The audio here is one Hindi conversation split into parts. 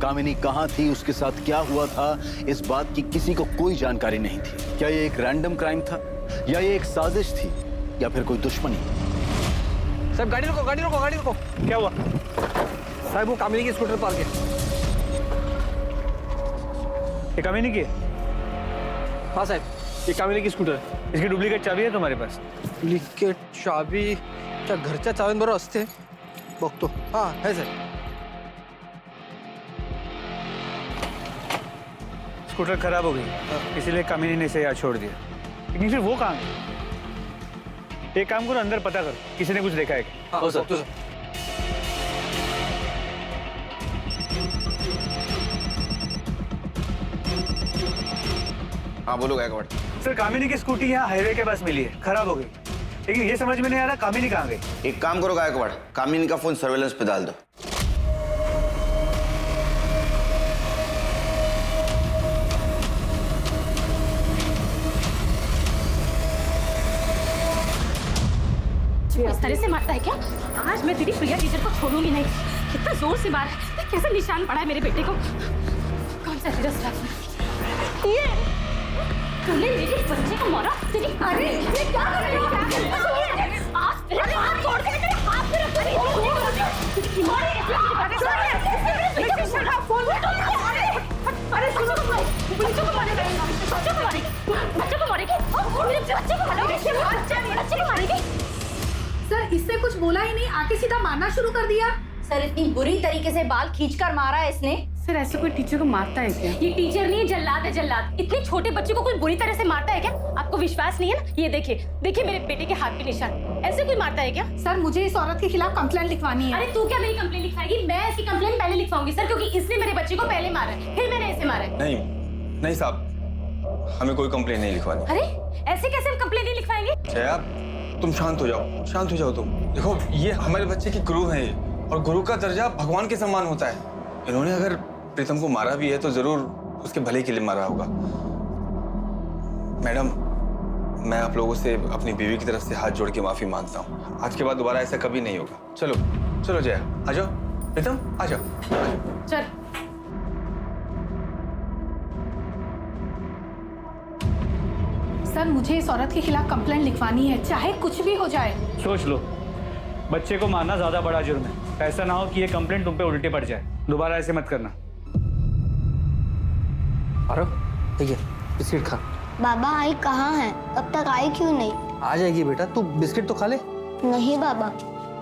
कामिनी कहाँ थी, उसके साथ क्या हुआ था, इस बात की किसी को कोई जानकारी नहीं थी। क्या ये एक रैंडम क्राइम था या ये एक साजिश थी या फिर कोई दुश्मनी? साहब गाड़ी रोको, गाड़ी रोको, गाड़ी रोको। क्या हुआ साहब? वो कामिनी की स्कूटर पार्क है। ये कामिनी की है? हाँ साहब, ये कामिनी की स्कूटर है। इसकी डुप्लीकेट चाबी है तुम्हारे पास? डुप्लीकेट चाबी? क्या घरच्या चावींबरोबर असते? बघतो। हाँ है सर। स्कूटर खराब हो गई, इसीलिए कामिनी ने इसे यहाँ छोड़ दिया। लेकिन फिर वो कहाँ गई? एक काम करो, अंदर पता करो, किसी ने कुछ देखा है क्या? हाँ सर। हाँ बोलो गायकवाड़। सर कामिनी की स्कूटी यहाँ हाईवे के पास मिली है, खराब हो गई। लेकिन ये समझ में नहीं आ रहा कामिनी कहाँ गई। एक काम करो गायकवाड़, कामिनी का फोन सर्वेलेंस पे डाल दो। इस तरह से मारता है क्या? आज मैं तेरी प्रिया टीचर को छोड़ूंगी नहीं। कितना जोर से मारा है, कैसा निशान पड़ा है मेरे बेटे को। कौन सा तेरा स्टाफ? ये तूने मेरे बच्चे को मारा? तेरी अरे ये क्या कर रही है? आज तेरे हाथ तोड़ के तेरे हाथ पे रख रही हूं। मारे अरे सुनो तो भाई, बच्चों को मारेगा, बच्चों को मारेगी, बच्चों को मारेगी, मेरे बच्चे को मारेगी, बच्चे को मारेगी। सर इससे कुछ बोला ही नहीं, आके सीधा मारना शुरू कर दिया। सर इतनी बुरी तरीके से बाल खींचकर मारा है इसने। सर ऐसे कोई टीचर को मारता है क्या? ये टीचर नहीं है, जल्लाद है जल्लाद। इतने छोटे बच्चे को कोई बुरी तरह से मारता है क्या? आपको विश्वास नहीं है ना? ये देखिए, देखिए मेरे बेटे के हाथ पे निशान। ऐसे कोई मारता है क्या? सर मुझे इस औरत के खिलाफ कंप्लेंट लिखवानी है। अरे तू क्या मेरी कंप्लेंट लिखवाएगी? मैं इसकी कंप्लेंट पहले लिखवाऊंगी सर, क्योंकि इसने मेरे बच्चे को पहले मारा है, फिर मैंने इसे मारा है। नहीं साहब, हमें कोई कंप्लेंट नहीं लिखवानी। अरे ऐसे कैसे हम कंप्लेंट नहीं लिखवाएंगे? जया, तुम शांत हो जाओ, शांत हो जाओ तुम। देखो ये हमारे बच्चे की गुरु है और गुरु का दर्जा भगवान के समान होता है। इन्होंने अगर प्रीतम को मारा भी है तो जरूर उसके भले के लिए मारा होगा। मैडम, मैं आप लोगों से अपनी बीवी की तरफ से हाथ जोड़ के माफी मांगता हूँ। आज के बाद दोबारा ऐसा कभी नहीं होगा। चलो चलो जया, आ जाओ। प्रीतम आ जाओ, आ जाओ। चल। सर मुझे इस औरत के खिलाफ कंप्लेंट लिखवानी है, चाहे कुछ भी हो जाए। सोच लो, बच्चे को मारना ज्यादा बड़ा जुर्म है। ऐसा ना हो कि ये कंप्लेंट तुम पे उल्टे पड़ जाए। दोबारा ऐसे मत करना। अरे ठीक है, बिस्किट खा। बाबा आई कहाँ है? अब तक आई क्यों नहीं? आ जाएगी बेटा, तू बिस्किट तो खा ले। नहीं बाबा,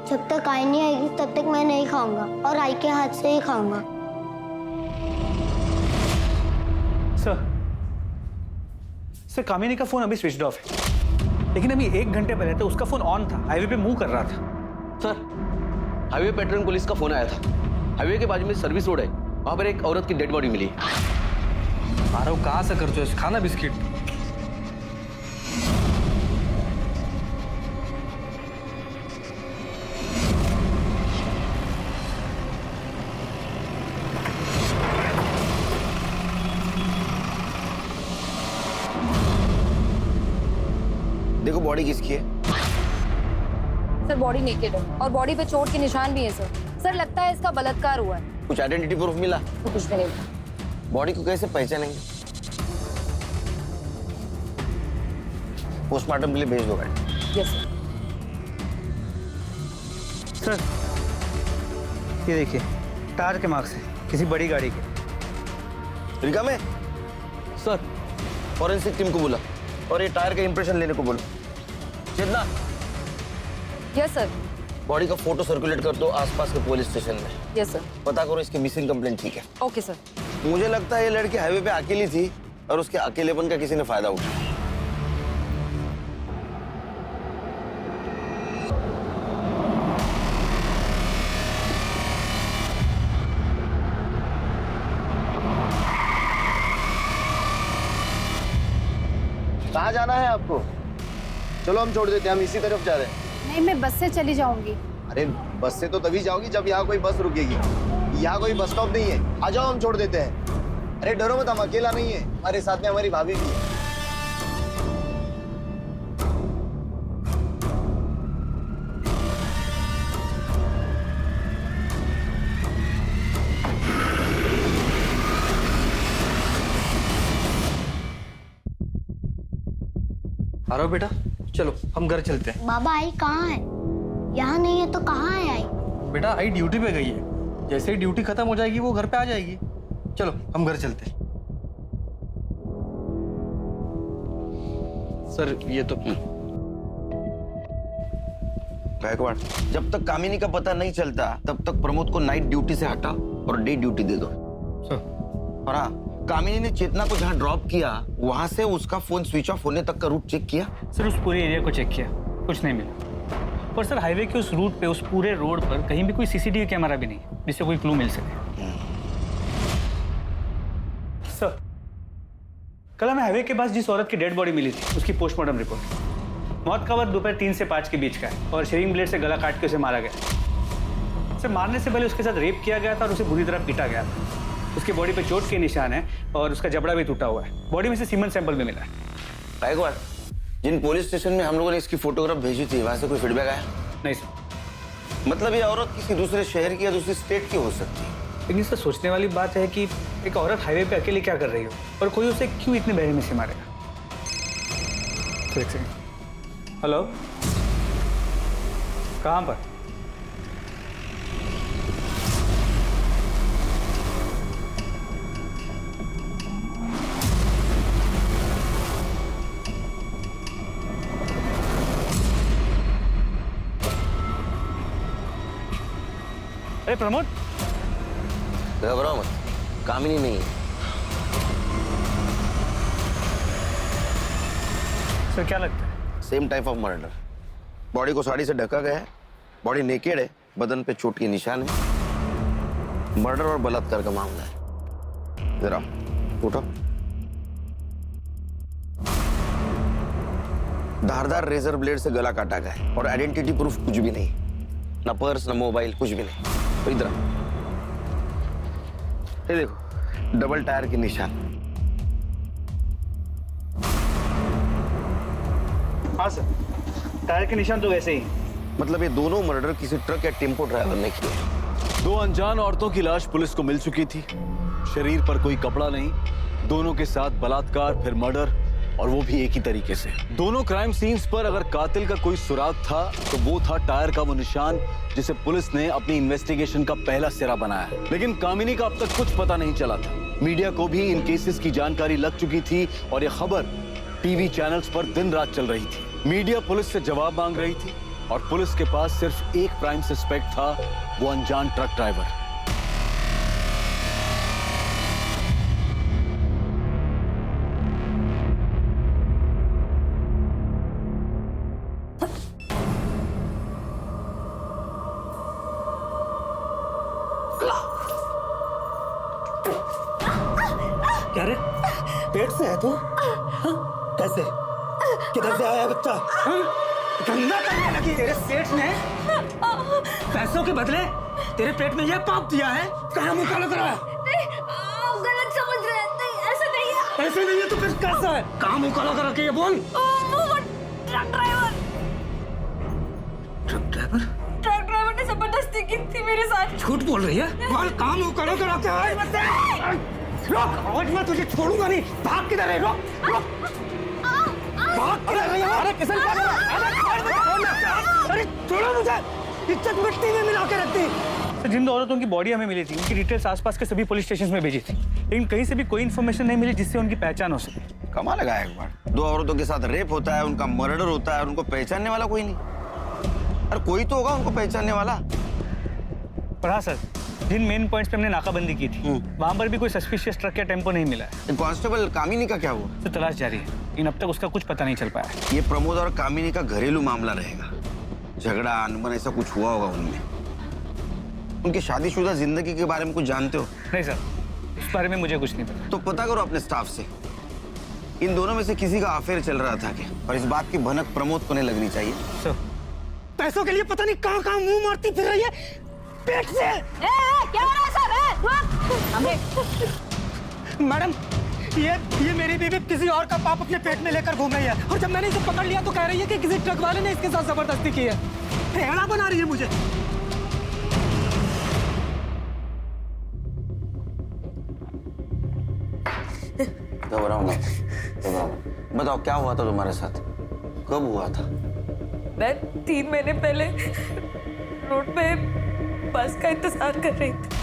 जब तक आई नहीं आएगी तब तक मैं नहीं खाऊंगा, और आई के हाथ से ही खाऊंगा। सर कामिनी का फोन अभी स्विच ऑफ है, लेकिन अभी 1 घंटे पहले तो उसका फोन ऑन था, हाईवे पे मूव कर रहा था। सर हाईवे पेट्रोलिंग पुलिस का फोन आया था। हाईवे के बाजू में सर्विस रोड है, वहां पर एक औरत की डेड बॉडी मिली है। आरव कहाँ से करते हो? खाना बिस्किट। देखो बॉडी किसकी है? सर बॉडी नेकेड है और बॉडी पे चोट के निशान भी हैं सर। सर लगता है इसका बलात्कार हुआ है। कुछ आइडेंटिटी प्रूफ मिला? तो कुछ भी नहीं। बॉडी को कैसे पहचानेंगे? पोस्टमार्टम के लिए भेज दो गाड़ी। यस सर ये देखिए, टायर के मार्क्स हैं, किसी बड़ी गाड़ी के। रिका में सर फॉरेंसिक टीम को बोला और ये टायर का इंप्रेशन लेने को बोलो। चेतना, यस सर। बॉडी का फोटो सर्कुलेट कर दो आसपास के पुलिस स्टेशन में। Yes sir. पता करो इसकी मिसिंग कंप्लेंट। ठीक है? Okay sir. मुझे लगता है ये लड़की हाईवे पे अकेली थी और उसके अकेलेपन का किसी ने फायदा उठाया। कहाँ जाना है आपको? चलो हम छोड़ देते हैं, हम इसी तरफ जा रहे हैं। नहीं मैं बस से चली जाऊंगी। अरे बस से तो तभी जाओगी जब यहाँ कोई बस रुकेगी। यहाँ कोई बस स्टॉप नहीं है, आ जाओ हम छोड़ देते हैं। अरे डरो मत, हम अकेला नहीं है, हमारे साथ में हमारी भाभी भी है। आ रहा हो बेटा, चलो हम घर चलते हैं। बाबा आई कहाँ है? यहाँ नहीं है तो कहाँ है आई? बेटा आई ड्यूटी पे गई है, जैसे ही ड्यूटी खत्म हो जाएगी वो घर पे आ जाएगी। चलो हम घर चलते हैं। सर ये तो गायकवाड़, जब तक कामिनी का पता नहीं चलता तब तक प्रमोद को नाइट ड्यूटी से हटा और डे ड्यूटी दे दो। और हाँ, कामिनी ने चेतना को जहाँ ड्रॉप किया वहां से उसका फोन स्विच ऑफ होने तक का रूट चेक किया? सर उस पूरे एरिया को चेक किया, कुछ नहीं मिला। पर सर हाईवे के उस रूट पे, उस पूरे रोड पर कहीं भी कोई सीसीटीवी कैमरा भी नहीं जिससे कोई क्लू मिल सके। सर कल हमें हाईवे के पास जिस औरत की डेड बॉडी मिली थी उसकी पोस्टमार्टम रिपोर्ट, मौत का वक्त दोपहर 3 से 5 के बीच का है और शेविंग ब्लेड से गला काट के उसे मारा गया। सर मारने से पहले उसके साथ रेप किया गया था और उसे बुरी तरह पीटा गया था। उसकी बॉडी पे चोट के निशान है और उसका जबड़ा भी टूटा हुआ है। बॉडी में से सीमेंट सैंपल भी मिला है। गायकवाड़, जिन पुलिस स्टेशन में हम लोगों ने इसकी फोटोग्राफ भेजी थी वहां से कोई फीडबैक आया? नहीं सर। मतलब ये औरत किसी दूसरे शहर की या दूसरी स्टेट की हो सकती है। लेकिन सर सोचने वाली बात है कि एक औरत हाईवे पे अकेले क्या कर रही हो और कोई उसे क्यों इतने बेरहमी से मारेगा। एक सेकंड। हेलो, कहाँ पर? अरे प्रमोद, घबराओ मत, कामिनी नहीं है। सर क्या लगता है? Same type of murder. Body को साड़ी से ढका गया है, बॉडी नेकेड है, बदन पे चोट के निशान है। मर्डर और बलात्कार का मामला है। जरा उठो। धारदार रेजर ब्लेड से गला काटा गया है और आइडेंटिटी प्रूफ कुछ भी नहीं, ना पर्स ना मोबाइल, कुछ भी नहीं। तो इधर ये देखो, डबल टायर के निशान। हाँ सर, टायर के निशान तो वैसे ही। मतलब ये दोनों मर्डर किसी ट्रक या टेम्पो ड्राइवर ने किए। 2 अनजान औरतों की लाश पुलिस को मिल चुकी थी। शरीर पर कोई कपड़ा नहीं, दोनों के साथ बलात्कार फिर मर्डर, और वो भी एक ही तरीके से। दोनों क्राइम सीन्स पर अगर कातिल का कोई सुराग था तो वो था टायर का वो निशान जिसे पुलिस ने अपनी इन्वेस्टिगेशन का पहला सिरा बनाया है। लेकिन कामिनी का अब तक कुछ पता नहीं चला था। मीडिया को भी इन केसेस की जानकारी लग चुकी थी और ये खबर टीवी चैनल्स पर दिन रात चल रही थी। मीडिया पुलिस से जवाब मांग रही थी और पुलिस के पास सिर्फ एक प्राइम सस्पेक्ट था, वो अनजान ट्रक ड्राइवर। क्या रे, पेट से है तू? कैसे, किधर से आया बच्चा? गंदा करने लगी। तेरे सेठ ने पैसों के बदले तेरे पेट में यह पाप दिया है? कहाँ मुंह काला कराया? आप गलत समझ रहे हैं। नहीं, ऐसा नहीं है। ऐसे नहीं है तो फिर कैसा है? कहाँ मुंह काला करा के ये बोल। ट्रक ड्राइवर ने जबरदस्ती की थी मेरे साथ। झूठ बोल रही है? बोल, कहाँ मुंह काला करा के आया? रोक, आज मैं तुझे छोड़ूंगा नहीं। भाग किधर है? रोक रोक, भाग किधर है? अरे किसने क्या करा? अरे छोड़ो मुझे, इज्जत मिट्टी में मिला के रखती। तो जिन 2 औरतों की बॉडी हमें मिली थी उनकी डिटेल्स आसपास के सभी पुलिस स्टेशन में भेजी थी, लेकिन कहीं से भी कोई इन्फॉर्मेशन नहीं मिली जिससे उनकी पहचान हो सके। कमाल लगा एक बार। 2 औरतों के साथ रेप होता है, उनका मर्डर होता है, उनको पहचानने वाला कोई नहीं। अरे कोई तो होगा उनको पहचानने वाला। पर हाँ सर, जिन मेन पॉइंट्स पे हमने नाकाबंदी की थी वहां पर भी कोई सस्पिशियस ट्रक या टेम्पो नहीं मिला है। कांस्टेबल कामिनी का क्या हुआ? तो तलाश जारी है, लेकिन अब तक उसका कुछ पता नहीं चल पाया। ये प्रमोद और कामिनी का घरेलू मामला रहेगा। झगड़ा अनबन ऐसा कुछ हुआ होगा उनमें। उनकी शादीशुदा जिंदगी के बारे में कुछ जानते हो? नहीं सर, इस बारे में मुझे कुछ नहीं पता। तो पता करो अपने स्टाफ से, इन दोनों में से किसी का अफेयर चल रहा था क्या? और इस बात की भनक प्रमोद को नहीं लगनी चाहिए। सर, पैसों के लिए पता नहीं कहाँ कहाँ मुंह मारती फिर रही है पेट से। क्या हो रहा है सर? मैडम, ये मेरी बीवी किसी और का पाप अपने पेट में लेकर घूम रही है और जब मैंने इसे पकड़ लिया तो कह रही है कि किसी ट्रक वाले ने इसके साथ जबरदस्ती की है। हेड़ा बना रही है मुझे। घबराओ मत, बताओ क्या हुआ था तुम्हारे साथ? कब हुआ था? मैं 3 महीने पहले रोड पे बस का इंतजार कर रही थी।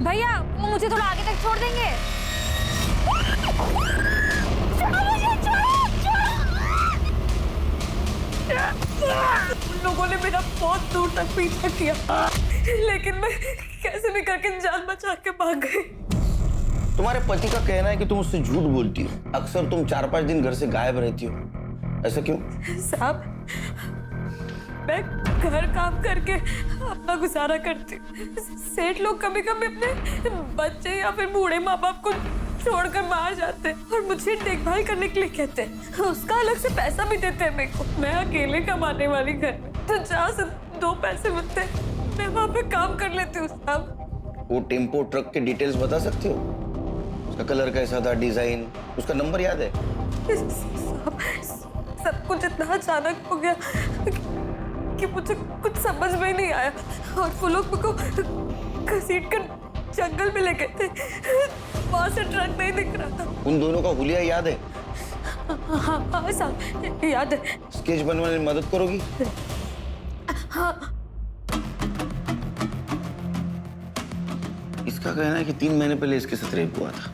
भैया वो मुझे थोड़ा आगे तक छोड़ देंगे? उन लोगों ने मेरा बहुत दूर तक पीछा किया, लेकिन मैं कैसे भी करके जान बचा के भाग गई। तुम्हारे पति का कहना है कि तुम उससे झूठ बोलती हो। अक्सर तुम 4-5 दिन घर से गायब रहती हो, ऐसा क्यों? साहब, मैं घर काम करके अपना गुजारा करती हूँ। सेठ लोग कभी कभी अपने बच्चे या फिर बूढ़े माँ बाप को छोड़कर बाहर जाते हैं और मुझे देखभाल करने के लिए कहते हैं। उसका अलग से पैसा भी देते हैं मेरे को। मैं अकेले कमाने वाली घर में, तो जहाँ से 2 पैसे मिलते हैं मैं वहाँ पे काम कर लेती हूँ। साहब, वो टेम्पो ट्रक के डिटेल्स बता सकती हो? उसका कलर कैसा था, डिजाइन, उसका नंबर याद है? साहब, सब कुछ इतना अचानक हो गया कि मुझे कुछ समझ में ही नहीं आया और वो लोग मुझको घसीट कर जंगल में ले गए थे। वहां से ट्रक नहीं दिख रहा था। उन दोनों का हुलिया याद है? हाँ साहब, याद है। स्केच बनवाने में मदद करोगी? हाँ। इसका कहना है कि 3 महीने पहले इसके साथ रेप हुआ था।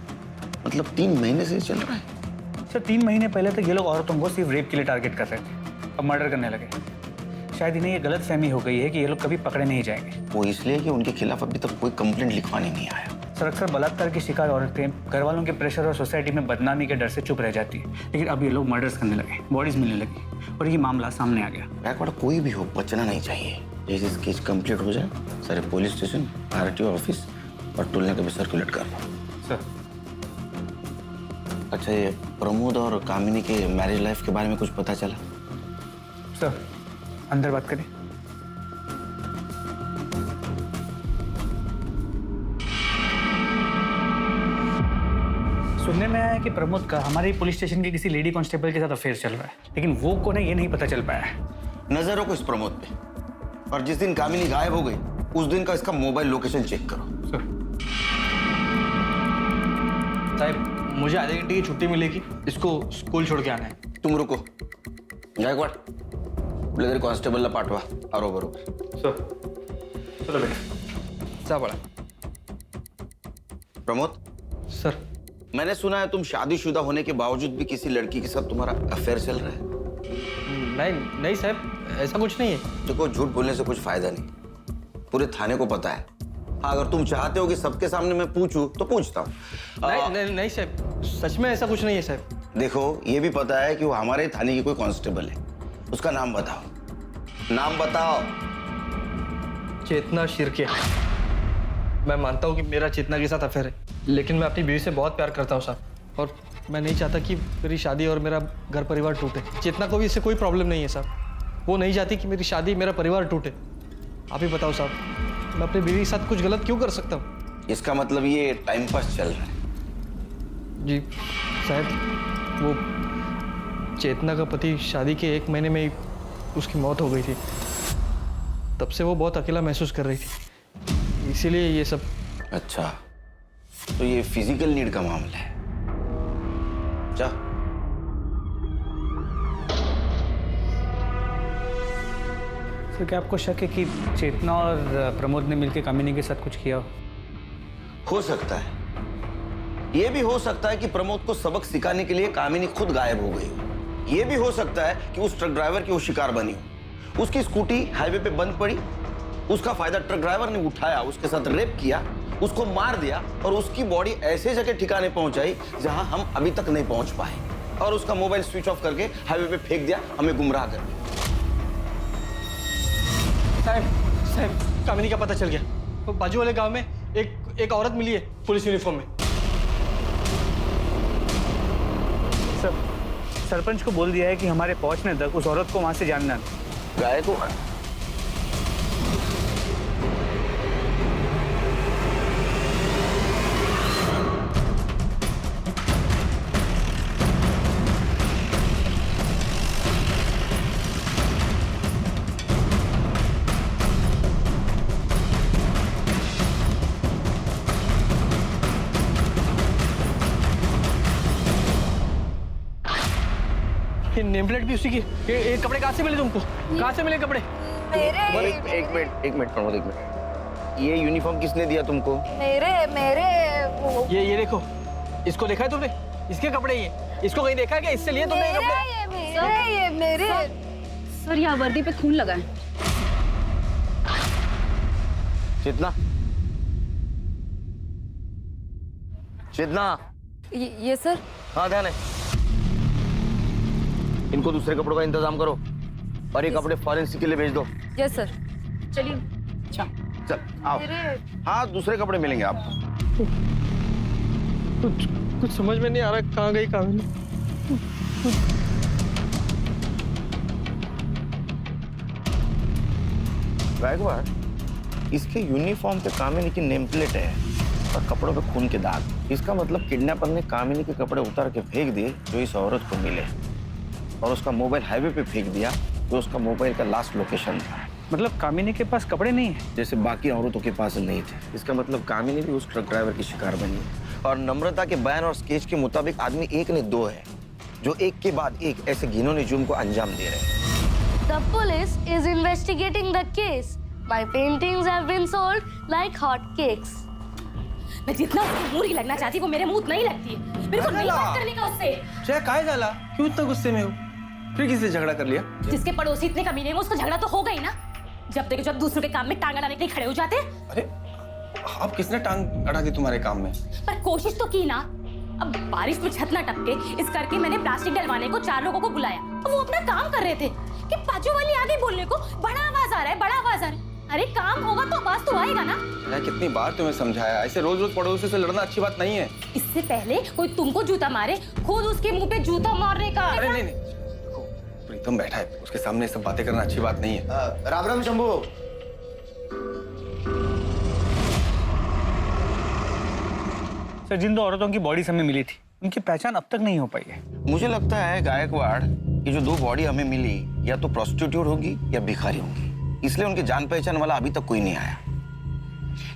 मतलब 3 महीने से चल रहा है। सर 3 महीने पहले तक ये लोग औरतों को सिर्फ रेप के लिए टारगेट कर रहे थे, अब मर्डर करने लगे। शायद इन्हें ये गलत फहमी हो गई है कि ये लोग कभी पकड़े नहीं जाएंगे। वो इसलिए कि उनके खिलाफ अभी तक कोई कंप्लेंट लिखवाने नहीं आया। सर अक्सर बलात्कार की शिकार औरतें घर वालों के प्रेशर और सोसाइटी में बदनामी के डर से चुप रह जाती है, लेकिन अब ये लोग मर्डर्स करने लगे, बॉडीज मिलने लगी और ये मामला सामने आ गया। बैकवर्ड कोई भी हो, बचना नहीं चाहिए। जैसे केस कंप्लीट हो जाए, सारे पुलिस स्टेशन, आरटीओ ऑफिस और टोलने के भी सर्कुलेट कर दो। सर अच्छा, ये प्रमोद और कामिनी के मैरिज लाइफ के बारे में कुछ पता चला? सर अंदर बात करें। सुनने में आया है कि प्रमोद का हमारे पुलिस स्टेशन के किसी लेडी कांस्टेबल के साथ अफेयर चल रहा है, लेकिन वो कौन है ये नहीं पता चल पाया है। नजर रखो इस प्रमोद पे, और जिस दिन कामिनी गायब हो गई उस दिन का इसका मोबाइल लोकेशन चेक करो। साहब, मुझे आधे घंटे की छुट्टी मिलेगी, इसको स्कूल छोड़ के आना है। तुम रुको, गायकवाड़ ब्लेजर कांस्टेबल ला पाठवा आरो बरोबर। सर चलो बेटा। जा बड़ा। प्रमोद सर, मैंने सुना है तुम शादीशुदा होने के बावजूद भी किसी लड़की के साथ तुम्हारा अफेयर चल रहा है। नहीं साहब, ऐसा कुछ नहीं है। देखो, झूठ बोलने से कुछ फायदा नहीं, पूरे थाने को पता है। हाँ, अगर तुम चाहते हो कि सबके सामने मैं पूछूं तो पूछता हूँ। नहीं साहब, सच में ऐसा कुछ नहीं है साहब। देखो, ये भी पता है कि वो हमारे थाने की कोई कांस्टेबल है। उसका नाम बताओ, नाम बताओ। चेतना शिर्के। मैं मानता हूँ कि मेरा चेतना के साथ अफेयर है, लेकिन मैं अपनी बीवी से बहुत प्यार करता हूँ साहब, और मैं नहीं चाहता कि मेरी शादी और मेरा घर परिवार टूटे। चेतना को भी इससे कोई प्रॉब्लम नहीं है साहब, वो नहीं चाहती कि मेरी शादी मेरा परिवार टूटे। आप ही बताओ साहब, मैं अपनी बीवी के साथ कुछ गलत क्यों कर सकता हूँ? इसका मतलब ये टाइम पास चल रहा है। जी साहब, वो चेतना का पति शादी के 1 महीने में ही उसकी मौत हो गई थी। तब से वो बहुत अकेला महसूस कर रही थी, इसीलिए ये सब। अच्छा, तो ये फिजिकल नीड का मामला है। जा। सर क्या आपको शक है कि चेतना और प्रमोद ने मिलकर कामिनी के साथ कुछ किया हो सकता है। ये भी हो सकता है कि प्रमोद को सबक सिखाने के लिए कामिनी खुद गायब हो गई हो। ये भी हो सकता है कि उस ट्रक ड्राइवर की वो शिकार बनी हो। उसकी स्कूटी हाईवे पे बंद पड़ी, उसका फायदा ट्रक ड्राइवर ने उठाया, उसके साथ रेप किया, उसको मार दिया और उसकी बॉडी ऐसे जगह ठिकाने पहुंचाई जहां हम अभी तक नहीं पहुंच पाए, और उसका मोबाइल स्विच ऑफ करके हाईवे पे फेंक दिया, हमें गुमराह कर दिया। साहब, कामिनी का पता चल गया। तो बाजू वाले गांव में एक औरत मिली है पुलिस यूनिफॉर्म में। सर सरपंच को बोल दिया है कि हमारे पहुंचने तक उस औरत को वहां से जानना है। गायकवाड़, नेम प्लेट भी उसी की। ये कपड़े कहाँ से मिले तुमको? कहाँ से मिले कपड़े? एक मिनट प्रमोद, एक मिनट। ये यूनिफॉर्म किसने दिया तुमको? मेरे ये देखो, इसको देखा है तुमने? इसके कपड़े ये, इसको कहीं देखा है क्या? इससे लिए तुमने ये कपड़े? ये मेरे। सर यहाँ वर्दी पे खून लगा है। चेतना, चेतना। ये सर। हाँ ध्यान है। इनको दूसरे कपड़ों का इंतजाम करो और ये कपड़े फॉरेंसिक के लिए भेज दो। Yes sir. चलिए। चल आओ। हाँ दूसरे कपड़े मिलेंगे आपको। कुछ समझ में नहीं आ रहा कहाँ गई कामिनी। गायकवाड़, इसके यूनिफॉर्म पे कामिनी की नेम प्लेट है और कपड़ों पे खून के दाग। इसका मतलब किडनैपर ने कामिनी के कपड़े उतार के फेंक दिए जो इस औरत को मिले, और उसका मोबाइल हाईवे पे फेंक दिया जो उसका मोबाइल का लास्ट लोकेशन था। मतलब कामिनी के पास कपड़े नहीं है जैसे बाकी औरतों के पास नहीं थे। इसका मतलब कामिनी भी उस ट्रक ड्राइवर की शिकार बनी। और नम्रता के बयान और स्केच के मुताबिक आदमी एक ने दो है जो एक के बाद एक ऐसे घिनौने जुर्म को अंजाम दे रहे हैं। The police is investigating the case. My paintings have been sold like hot cakes. मैं जितना उसको बुरी लगना चाहती वो मेरे मुंह नहीं लगती है। मेरे को नहीं बात करने का उससे। जय काहे जाला? क्यों इतना गुस्से में हो? फिर किससे झगड़ा कर लिया? जिसके पड़ोसी इतने कमीने हैं उसको झगड़ा तो होगा ही ना। जब दूसरों के काम में टांग अड़ाने के लिए खड़े हो जाते हैं। अरे आप किसने टांग अड़ा दी तुम्हारे काम में? पर कोशिश तो की ना। अब बारिश में छत ना टपके इस करके मैंने प्लास्टिक डलवाने को 4 लोगों को बुलाया। अब वो अपना काम कर रहे थे कि बाजू वाली आ गई बोलने को, बड़ा आवाज आ रहा है, बड़ा आवाज आ रहा है। अरे काम होगा तो आवाज तो आएगा ना। मैं कितनी बार तुम्हें समझाया, ऐसे रोज रोज पड़ोसी से लड़ना अच्छी बात नहीं है। इससे पहले कोई तुमको जूता मारे, खुद उसके मुंह पे जूता मारने का। अरे नहीं, देखो प्रीतम बैठा है, उसके सामने सब बातें करना अच्छी बात नहीं है। राम राम शंभू। सर, जिन 2 औरतों की बॉडीज हमें मिली थी उनकी पहचान अब तक नहीं हो पाई है। मुझे लगता है गायकवाड़, ये जो 2 बॉडी हमें मिली या तो प्रोस्टिट्यूट होगी या भिखारी होगी, इसलिए उनकी जान पहचान वाला अभी तक कोई नहीं आया।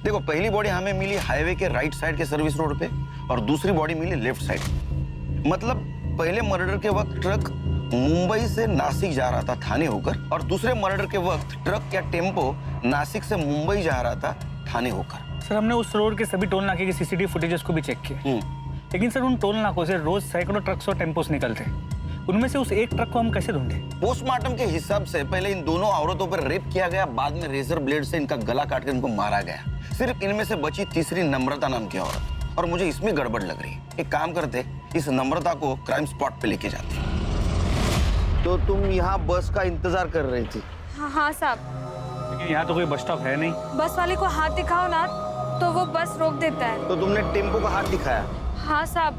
देखो, पहली बॉडी हमें मिली हाईवे के राइट साइड के सर्विस रोड पे और दूसरी बॉडी मिली लेफ्ट साइड। मतलब पहले मर्डर के वक्त ट्रक मुंबई से नासिक जा रहा था थाने होकर, और दूसरे मर्डर के वक्त ट्रक या टेम्पो नासिक से मुंबई जा रहा था थाने होकर। सर, हमने उस रोड के सभी टोल नाके की सीसीटीवी फुटेजेस को भी चेक किया, लेकिन सर उन टोल नाकों से रोज सैकड़ों ट्रक्स और टेम्पोस निकलते। उनमें से उस एक ट्रक को हम कैसे ढूंढे? पोस्टमार्टम के हिसाब से पहले इन दोनों औरतों पर रेप किया गया, बाद में रेजर ब्लेड से इनका गला काट कर इनको मारा गया। सिर्फ इनमें से बची तीसरी नम्रता नाम की औरत, और मुझे इसमें गड़बड़ लग रही है। एक काम करते, इस नम्रता को क्राइम स्पॉट पे लेके जाते। तो तुम यहाँ बस का इंतजार कर रही थी? हाँ साहब। लेकिन यहाँ तो कोई बस स्टॉप है नहीं। बस वाले को हाथ दिखाओ ना तो वो बस रोक देता है। तो तुमने टेम्पो का हाथ दिखाया? हाँ साहब,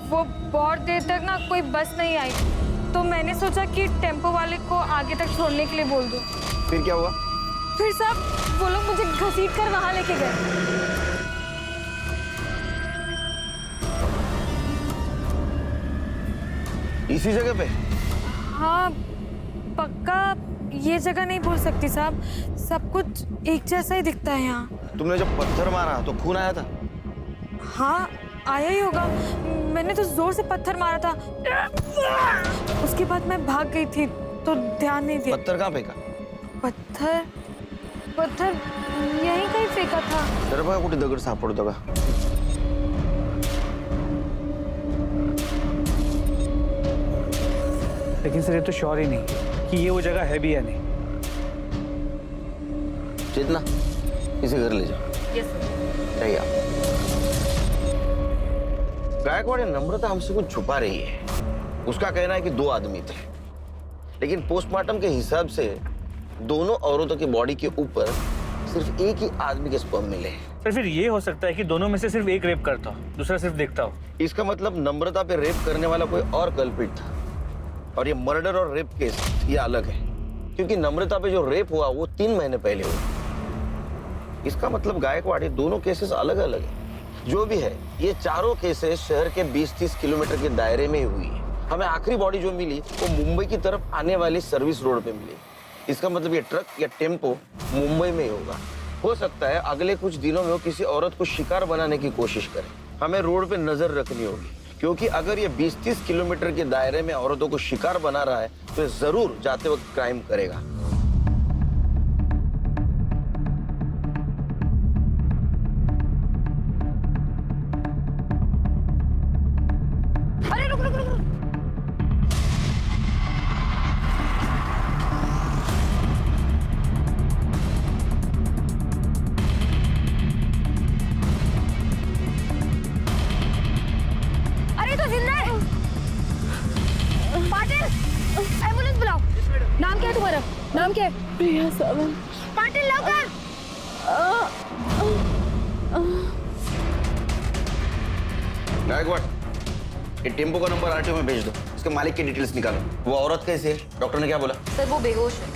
वो बहुत देर तक ना कोई बस नहीं आई, तो मैंने सोचा कि टेम्पो वाले को आगे तक छोड़ने के लिए बोल दूं। फिर क्या हुआ? फिर साहब वो लोग मुझे घसीट कर वहां लेके गए। इसी जगह पे? हाँ, पक्का ये जगह नहीं बोल सकती साहब, सब कुछ एक जैसा ही दिखता है यहाँ। तुमने जब पत्थर मारा तो खून आया था? हाँ आया ही होगा, मैंने तो जोर से पत्थर मारा था। उसके बाद मैं भाग गई थी तो ध्यान नहीं दिया। पत्थर कहाँ फेंका? पत्थर यहीं कहीं फेंका था। जरा बघा कुठे दगड सापडतो का? लेकिन सर ये तो श्योर ही नहीं कि ये वो जगह है भी या नहीं। चेतना, इसे घर ले जाओ। Yes sir. चाहिए आप। गायकवाड़, नम्रता हमसे कुछ छुपा रही है। उसका कहना है कि 2 आदमी थे, लेकिन पोस्टमार्टम के हिसाब से दोनों औरतों की बॉडी के ऊपर सिर्फ एक ही आदमी के स्पर्म मिले हैं। सर, फिर ये हो सकता है कि दोनों में से सिर्फ एक रेप करता हो, दूसरा सिर्फ देखता हो। इसका मतलब नम्रता पे रेप करने वाला कोई और कल्प्रिट था, और ये मर्डर और रेप केस ये अलग है, क्योंकि नम्रता पे जो रेप हुआ वो 3 महीने पहले हुआ। इसका मतलब गायकवाड़, दोनों केसेस अलग अलग है। जो भी है, ये चारों केसेस शहर के 20-30 किलोमीटर के दायरे में हुई है। हमें आखिरी बॉडी जो मिली वो मुंबई की तरफ आने वाली सर्विस रोड पे मिली। इसका मतलब ये ट्रक या टेम्पो मुंबई में ही होगा। हो सकता है अगले कुछ दिनों में वो किसी औरत को शिकार बनाने की कोशिश करे। हमें रोड पे नजर रखनी होगी, क्योंकि अगर ये 20-30 किलोमीटर के दायरे में औरतों को शिकार बना रहा है तो ये जरूर जाते वक्त क्राइम करेगा। अरे रुक रुक रुक रुक। अरे तो जिंदा है। पाटिल, एम्बुलेंस बुलाओ। नाम क्या है तुम्हारा? नाम क्या है? प्रिया सावंत। पाटिल लवकर। गायकवाड़, ये टेम्पो का नंबर आरटीओ में भेज दो, इसके मालिक की डिटेल्स निकालो। वो औरत कैसी है? डॉक्टर ने क्या बोला? सर वो बेहोश है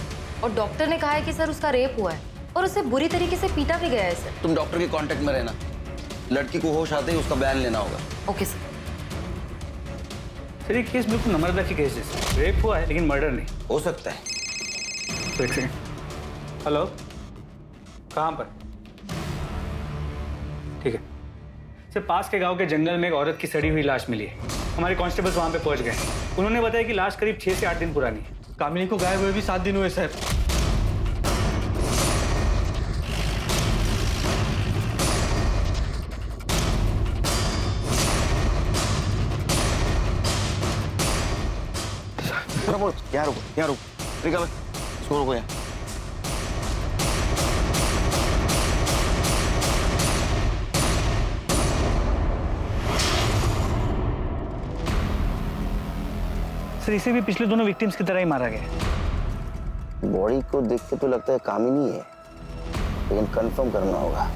और डॉक्टर ने कहा है कि सर उसका रेप हुआ है और उसे बुरी तरीके से पीटा भी गया है सर। तुम डॉक्टर के कांटेक्ट में रहना, लड़की को होश आते ही उसका बयान लेना होगा। Okay sir. सर ये केस बिल्कुल नम्रता की केस है, रेप हुआ है लेकिन मर्डर नहीं हो सकता है। तो एक सेकेंड। हेलो, कहाँ पर? ठीक है सर, पास के गांव के जंगल में एक औरत की सड़ी हुई लाश मिली है। हमारे कांस्टेबल्स वहां पे पहुंच गए। उन्होंने बताया कि लाश करीब 6 से 8 दिन पुरानी है। कामिनी को गायब हुए भी 7 दिन हुए सर। यहाँ रुको, यहाँ रुको, निकालो इसको, रुको यहाँ। सर इसे भी पिछले दोनों विक्टिम्स की तरह ही मारा गया। बॉडी को देख के तो लगता है कामिनी है, लेकिन कंफर्म करना होगा।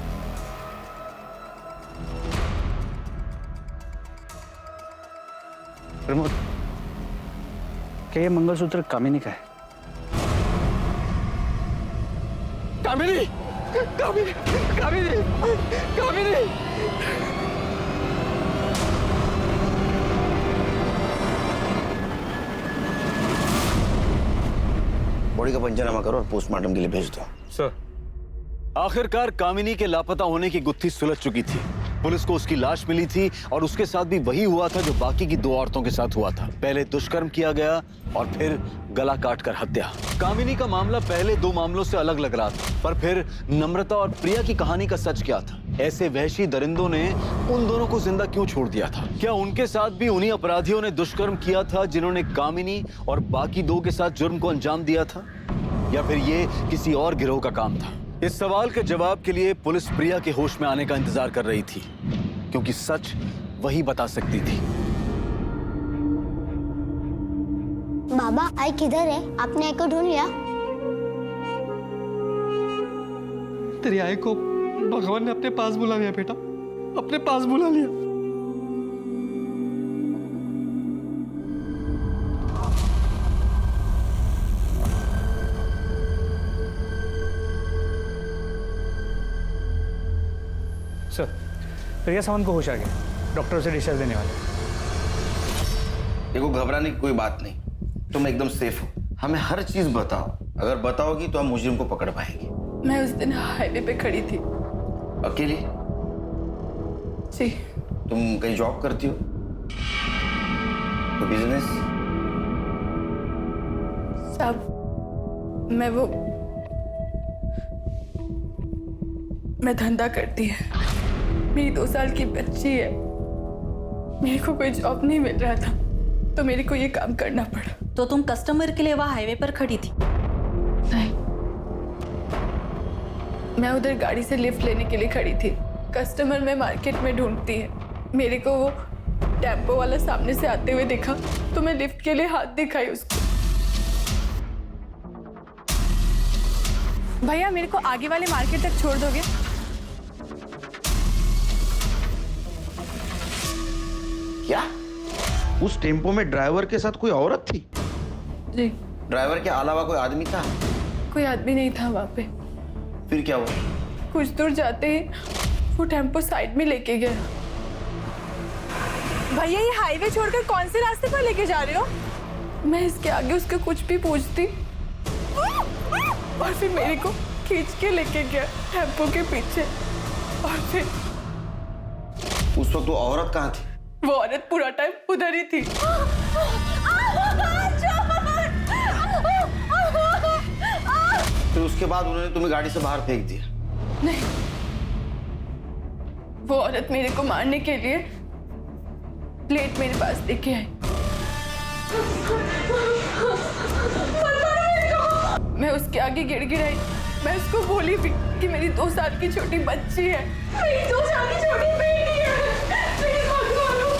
प्रमोद, क्या ये मंगलसूत्र कामिनी का है? कामिनी, कामिनी, कामिनी, कामिनी। बॉडी का पंचनामा करो और पोस्टमार्टम के लिए भेज दो। सर। आखिरकार कामिनी के लापता होने की गुत्थी सुलझ चुकी थी। पुलिस को उसकी लाश मिली थी और उसके साथ भी वही हुआ था जो बाकी की 2 औरतों के साथ हुआ था। पहले दुष्कर्म किया गया और फिर गला काटकर हत्या। कामिनी का मामला पहले 2 मामलों से अलग लग रहा था, पर फिर नम्रता और प्रिया की कहानी का सच क्या था? ऐसे वहशी दरिंदों ने उन दोनों को जिंदा क्यों छोड़ दिया था? क्या उनके साथ भी उन्हीं अपराधियों ने दुष्कर्म किया था जिन्होंने कामिनी और बाकी 2 के साथ जुर्म को अंजाम दिया था, या फिर ये किसी और गिरोह का काम था? इस सवाल के जवाब के लिए पुलिस प्रिया के होश में आने का इंतजार कर रही थी, क्योंकि सच वही बता सकती थी। बाबा आई किधर है? आपने आई को ढूंढ लिया? तेरी आई को भगवान ने अपने पास बुला लिया बेटा, अपने पास बुला लिया। सर, प्रिया सावंत को होश आ गया। डॉक्टर उसे डिस्चार्ज देने वाले। देखो, घबराने की कोई बात नहीं, तुम एकदम सेफ हो। हमें हर चीज बताओ, अगर बताओगी तो हम मुजरिम को पकड़ पाएंगे। मैं उस दिन हाईवे पे खड़ी थी। अकेली? जी। तुम कहीं जॉब करती हो? तो बिजनेस? साहब, मैं धंधा करती है। मेरी 2 साल की बच्ची है। मेरे को कोई जॉब नहीं मिल रहा था, तो मेरे को ये काम करना पड़ा। तो तुम कस्टमर के लिए वहाँ हाईवे पर खड़ी थी? नहीं, मैं उधर गाड़ी से लिफ्ट लेने के लिए खड़ी थी। कस्टमर में मार्केट में ढूंढती है। मेरे को वो टेम्पो वाला सामने से आते हुए देखा, तो मैं लिफ्ट के लिए हाथ दिखाई उसको। भैया, मेरे को आगे वाले मार्केट तक छोड़ दोगे? क्या? उस टेम्पो में ड्राइवर के साथ कोई औरत थी? जी। ड्राइवर के अलावा कोई आदमी था? कोई आदमी नहीं था वहाँ पे। फिर क्या हुआ? कुछ दूर जाते ही वो टेम्पो साइड में लेके गया। भैया, ये हाईवे छोड़कर कौन से रास्ते पर लेके जा रहे हो? मैं इसके आगे उसके कुछ भी पूछती और फिर मेरे को खींच के लेके गया टेम्पो के पीछे। और फिर उस वक्त वो औरत कहाँ थी? वो औरत पूरा टाइम उधर ही थी। फिर उसके बाद उन्होंने तुम्हें गाड़ी से बाहर फेंक दिया? नहीं, वो औरत मेरे को मारने के लिए प्लेट मेरे पास लेके आई। मैं उसके आगे गिड़गिड़ाई। मैं उसको बोली भी कि मेरी 2 साल की छोटी बच्ची है, मेरी 2 साल की छोटी बेटी है, मेरी मारो।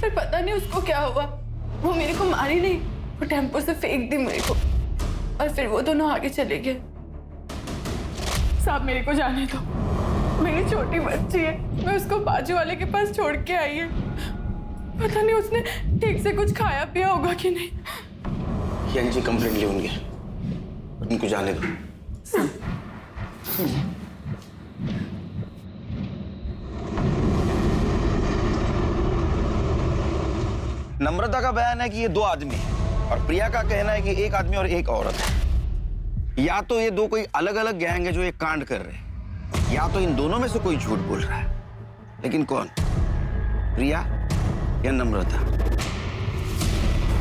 फिर पता नहीं उसको क्या हुआ, वो मेरे को मारी नहीं, वो टेम्पो से फेंक दी मेरे को, और फिर वो दोनों आगे चले गए। साहब मेरे को जाने दो, मेरी छोटी बच्ची है, मैं उसको बाजू वाले के पास छोड़ के आई है। पता नहीं उसने ठीक से कुछ खाया पिया होगा कि नहीं। यंग जी कंप्लेंट ले उनके, उनको जाने दो। नम्रता का बयान है कि ये 2 आदमी हैं और प्रिया का कहना है कि 1 आदमी और 1 औरत है। या तो ये 2 कोई अलग अलग गैंग है जो एक कांड कर रहे हैं, या तो इन दोनों में से कोई झूठ बोल रहा है। लेकिन कौन, प्रिया या नम्रता?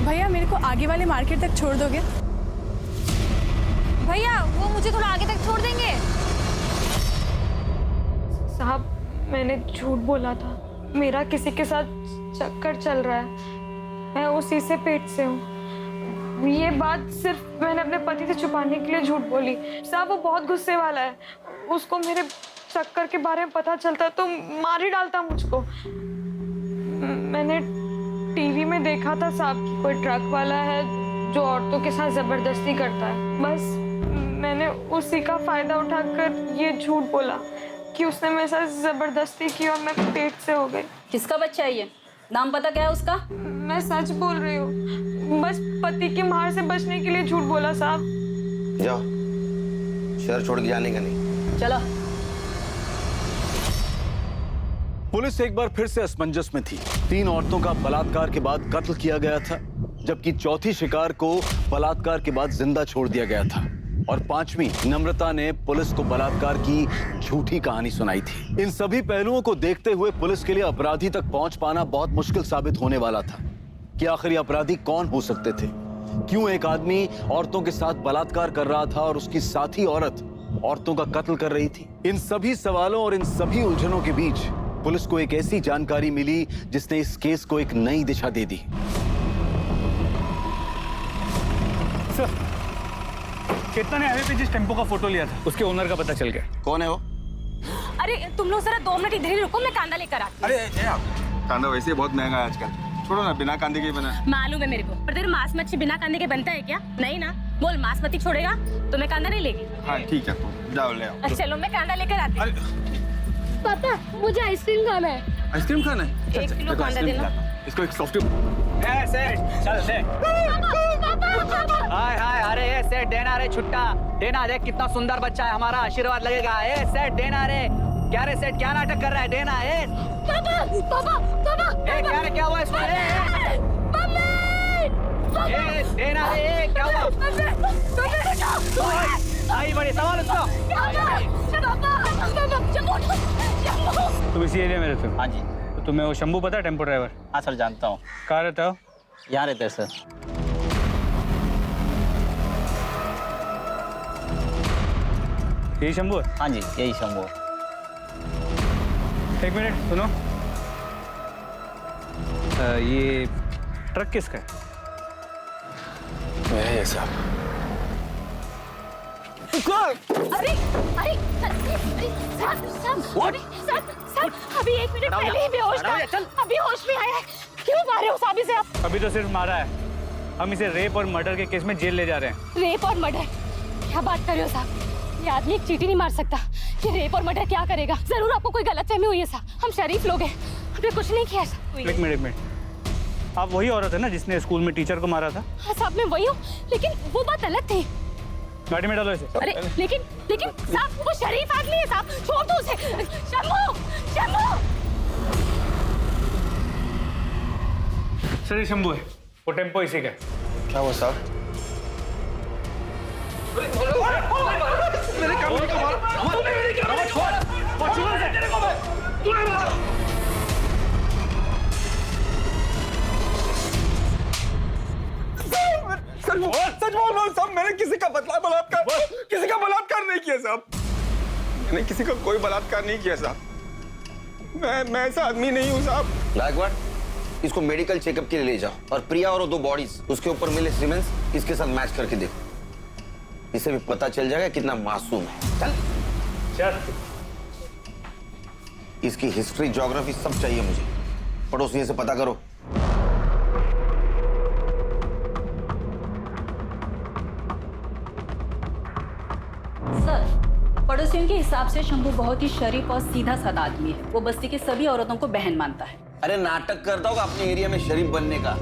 भैया मेरे को आगे वाले मार्केट तक छोड़ दोगे? भैया वो मुझे थोड़ा आगे तक छोड़ देंगे? साहब मैंने झूठ बोला था, मेरा किसी के साथ चक्कर चल रहा है, मैं उसी से पेट से हूँ। ये बात सिर्फ मैंने अपने पति से छुपाने के लिए झूठ बोली। साहब वो बहुत गुस्से वाला है, उसको मेरे चक्कर के बारे में पता चलता तो मार ही डालता मुझको। मैंने टीवी में देखा था साहब कि कोई ट्रक वाला है जो औरतों के साथ जबरदस्ती करता है, बस मैंने उसी का फायदा उठाकर ये झूठ बोला कि उसने मेरे साथ जबरदस्ती की और मैं पेट से हो गई। किसका बच्चा है ये? नाम पता क्या है उसका? मैं सच बोल रही हूँ, बस पति की मार से बचने के लिए झूठ बोला साहब। जाओ, शहर छोड़ के जाने का नहीं। चलो। पुलिस एक बार फिर से असमंजस में थी। 3 औरतों का बलात्कार के बाद कत्ल किया गया था, जबकि चौथी शिकार को बलात्कार के बाद जिंदा छोड़ दिया गया था, और 5वीं नम्रता ने पुलिस को बलात्कार की झूठी कहानी सुनाई थी। इन सभी पहलुओं को देखते हुए पुलिस के लिए अपराधी तक पहुंच पाना बहुत मुश्किल साबित होने वाला था कि आखिर ये अपराधी कौन हो सकते थे। क्यों एक आदमी औरतों के साथ बलात्कार कर रहा था और उसकी साथी औरत औरतों का कत्ल कर रही थी? इन सभी सवालों और इन सभी उलझनों के बीच पुलिस को एक ऐसी जानकारी मिली जिसने इस केस को एक नई दिशा दे दी। सर, चेतना ने हाईवे पे जिस टेम्पो का फोटो लिया था उसके ओनर का पता चल गया। कौन है वो? अरे तुम लोग जरा 2 मिनट इधर ही रुको, मैं कांदा लेकर आती हूँ। अरे कांदा वैसे बहुत महंगा है आजकल, छोड़ो ना, बिना कांदे के बना। मालूम है मेरे को, पर तेरे मांस मच्छी बिना कांदे के बनता है क्या? नहीं ना, बोल मांस मच्छी छोड़ेगा तो मैं कांदा नहीं लेगी। हाँ ठीक है, तो जाओ ले आओ। चलो मैं कांदा लेकर आती हूँ। पापा मुझे आइसक्रीम खाना है। आइसक्रीम खाना है? 1 किलो कांदा देना। इसको एक सॉफ्ट चल दे। हाय हाय, अरे ए सेठ देना रे छुट्टा देना, देख कितना सुंदर बच्चा है हमारा, आशीर्वाद लगेगा। ए सेठ देना रे, क्या रे सेठ क्या नाटक कर रहा है? देना है। पापा पापा पापा ए क्या रे, क्या हुआ इसको? ए देना रे, ए क्या हुआ? आई बड़ी सवाल उसको। तुम इसी एरिया में रहते हो? हाँ जी। तो तुम्हें वो शंभू पता है, टेम्पो ड्राइवर? हाँ सर जानता हूँ। कहाँ रहता हो? यहाँ रहते हैं सर। यही शंभू है? हाँ जी यही शंभू। 1 मिनट सुनो, ये ट्रक किसका है? मेरा है साहब। अरे अरे सर, अभी 1 मिनट पहले ही बेहोश था, अभी होश में आया है। क्यों मारे हो साहब इसे आप? अभी तो सिर्फ मारा है, हम इसे रेप और मर्डर के केस में जेल ले जा रहे हैं। रेप और मर्डर? क्या बात कर रहे हो साहब? ये आदमी एक चींटी नहीं मार सकता, ये रेप और मर्डर क्या करेगा? जरूर आपको कोई गलतफहमी हुई है साहब, हम शरीफ लोग हैं, हमने कुछ नहीं किया साहब। 1 मिनट, आप वही औरत है ना जिसने स्कूल में टीचर को मारा था? हाँ साहब मैं वही हूँ, लेकिन वो बात अलग थी। गाड़ी में डालो इसे। अरे लेकिन साहब वो शरीफ आदमी है साहब, छोड़ दो उसे। शंभू शंभू। सर ये शंभू है, वो टेम्पो इसी का है। क्या हुआ साहब? सच बोल रहा हूँ साहब, मैंने किसी का बलात्कार नहीं किया साहब। मैंने किसी का कोई बलात्कार नहीं किया साहब। मैं ऐसा आदमी नहीं हूँ साहब। गायकवाड़, इसको मेडिकल चेकअप के लिए ले जाओ और प्रिया और वो 2 बॉडीज उसके ऊपर मिले सीमेंस इसके साथ मैच करके देखो। इससे भी पता चल जाएगा कितना मासूम है। चल। इसकी हिस्ट्री, ज्योग्राफी सब चाहिए मुझे। पड़ोसियों से पता करो। सर, पड़ोसियों के हिसाब से शंभू बहुत ही शरीफ और सीधा साधा आदमी है। वो बस्ती के सभी औरतों को बहन मानता है। अरे नाटक करता होगा अपने एरिया में शरीफ बनने का।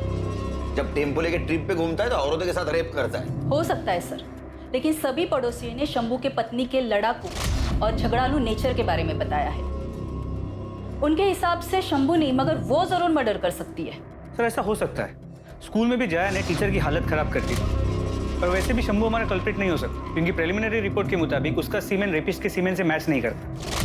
जब टेम्पो लेके ट्रिप पे घूमता है तो औरतों के साथ रेप करता है। हो सकता है सर, लेकिन सभी पड़ोसियों ने शंभू के पत्नी के लड़ाकू और झगड़ालू नेचर के बारे में बताया है। उनके हिसाब से शंभू नहीं मगर वो जरूर मर्डर कर सकती है। सर ऐसा हो सकता है। स्कूल में भी जया ने टीचर की हालत खराब कर दी, पर वैसे भी शंभू हमारा कल्प्रिट नहीं हो सकता, क्योंकि प्रिलिमिनरी रिपोर्ट के मुताबिक उसका सीमेन रेपिस्ट के सीमेन से मैच नहीं करता।